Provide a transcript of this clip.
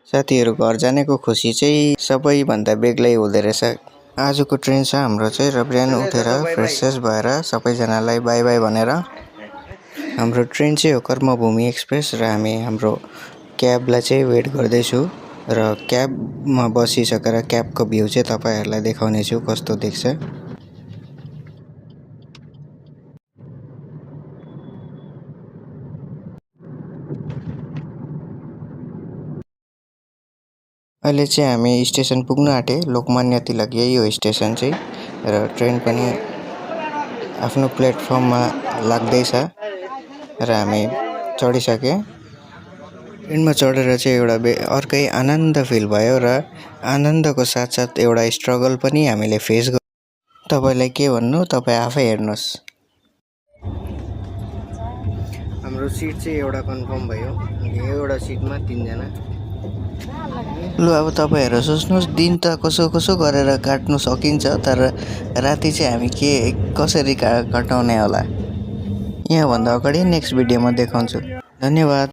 साथीहरु घर जानेको खुसी चाहिँ सबैभन्दा बेग्लै हुँदो रहेछ। आजको ट्रेन छ हाम्रो चाहिँ र बिहान उठेर फ्रेस भएर सबैजनालाई बाई बाई भनेर हाम्रो ट्रेन चाहिँ हो कर्मभूमि एक्सप्रेस र हामी हाम्रो क्याबलाई चाहिँ वेट गर्दैछु र क्याबमा बसिसकेर क्याबको भ्यू चाहिँ तपाईहरुलाई देखाउने छु कस्तो देख्छ। अहिले चाहिँ हामी स्टेसन पुग्न आँटे। लोकमान्य तिलक यही हो स्टेसन चाहिँ र ट्रेन पनि आफ्नो प्लेटफर्ममा लाग्दैछ र हामी चढिसके। ट्रेनमा चढेर चाहिँ एउटा अर्कै आनन्द फिल भयो र आनन्दको साथसाथ एउटा स्ट्रगल पनि हामीले फेस गर्यौं। तपाईलाई के भन्नु तपाई आफै हेर्नुस्। हाम्रो सिट चाहिँ एउटा कन्फर्म भयो। एउटा सिटमा 3 जना। लु अब तपाईहरु सोच्नुस् दिन त कसो गरेर काट्नु सकिन्छ तर राति चाहिँ हामी कसरी काटाउने होला। यहाँ भन्दा अगाडि नेक्स्ट भिडियोमा देखाउँछु। धन्यवाद।